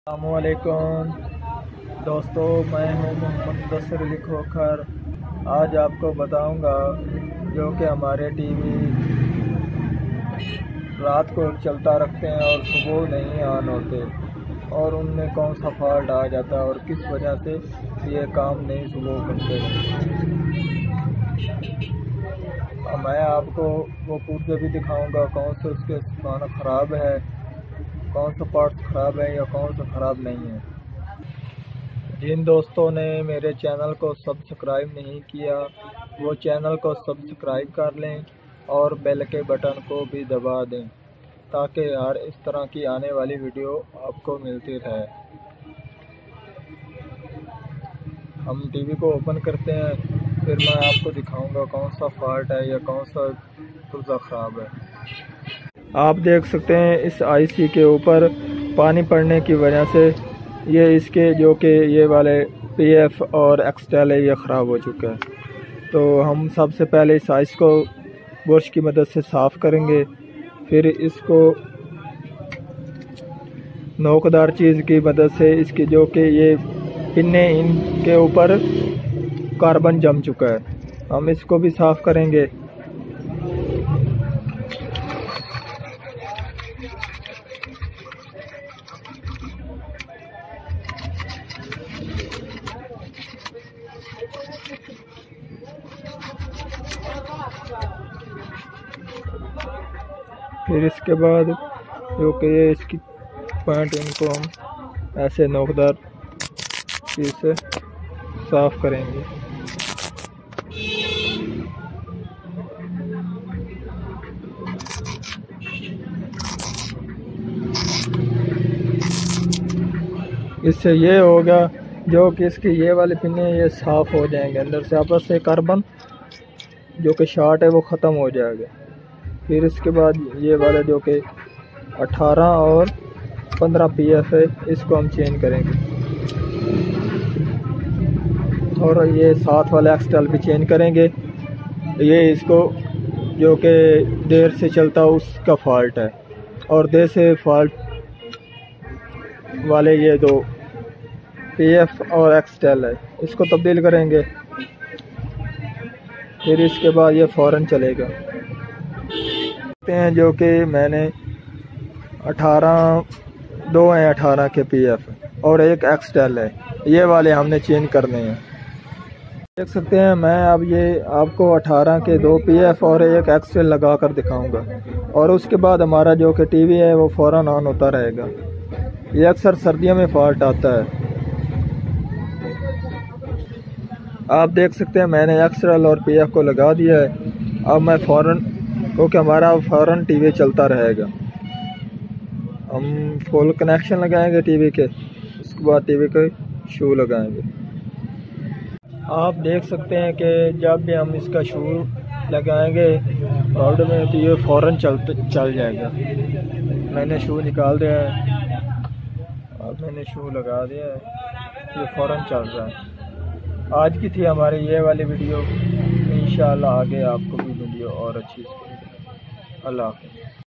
अस्सलामुअलैकुम दोस्तों, मैं हूं मोहम्मद मुदस्सिर अली खोखर। आज आपको बताऊंगा जो कि हमारे टीवी रात को चलता रखते हैं और सुबह नहीं ऑन होते, और उनमें कौन सा फॉल्ट आ जाता है और किस वजह से ये काम नहीं सुबह करते। मैं आपको वो पुर्जे भी दिखाऊंगा कौन से उसके माना ख़राब है, कौन सा पार्ट्स ख़राब है या कौन सा ख़राब नहीं है। जिन दोस्तों ने मेरे चैनल को सब्सक्राइब नहीं किया वो चैनल को सब्सक्राइब कर लें और बेल के बटन को भी दबा दें ताकि हर इस तरह की आने वाली वीडियो आपको मिलती रहे। हम टीवी को ओपन करते हैं, फिर मैं आपको दिखाऊंगा कौन सा फॉल्ट है या कौन सा पुर्जा ख़राब है। आप देख सकते हैं इस आईसी के ऊपर पानी पड़ने की वजह से ये इसके जो कि ये वाले पीएफ और एक्सटेल है ये ख़राब हो चुका है। तो हम सबसे पहले इस आईसी को ब्रश की मदद से साफ़ करेंगे, फिर इसको नोकदार चीज़ की मदद से इसकी जो कि ये पिन्ने इनके ऊपर कार्बन जम चुका है, हम इसको भी साफ़ करेंगे। फिर इसके बाद जो कि ये इसकी पॉइंट इनको हम ऐसे नोकदार चीज़ से साफ़ करेंगे। इससे ये होगा जो कि इसकी ये वाले पिने ये साफ़ हो जाएंगे, अंदर से आपस से कार्बन जो कि शॉर्ट है वो ख़त्म हो जाएगा। फिर इसके बाद ये वाले जो कि 18 और 15 पीएफ है इसको हम चेंज करेंगे, और ये साथ वाले एक्सटेल भी चेंज करेंगे। ये इसको जो कि देर से चलता उसका फॉल्ट है, और देर से फॉल्ट वाले ये दो पीएफ और एक्सटेल है इसको तब्दील करेंगे। फिर इसके बाद ये फ़ौरन चलेगा। हैं जो कि मैंने 2 हैं 18 के पीएफ और एक एक्सटेल है, ये वाले हमने चेंज करने हैं। देख सकते हैं मैं अब ये आपको 18 के 2 पीएफ और एक एक्सटेल लगा कर दिखाऊंगा, और उसके बाद हमारा जो कि टीवी है वो फ़ौरन ऑन होता रहेगा। ये अक्सर सर्दियों में फॉल्ट आता है। आप देख सकते हैं मैंने एक्सटेल और पीएफ को लगा दिया है। अब मैं फ़ौरन क्योंकि हमारा फ़ौरन टीवी चलता रहेगा। हम फुल कनेक्शन लगाएंगे टीवी के, उसके बाद टीवी के शू लगाएंगे। आप देख सकते हैं कि जब भी हम इसका शू लगाएंगे रोड में तो ये फ़ौरन चल जाएगा। मैंने शू निकाल दिया है, अब मैंने शू लगा दिया है, ये फ़ौरन चल रहा है। आज की थी हमारी ये वाली वीडियो, इंशाअल्लाह आगे आपको भी वीडियो और अच्छी। अल्लाह हाफ़िज़।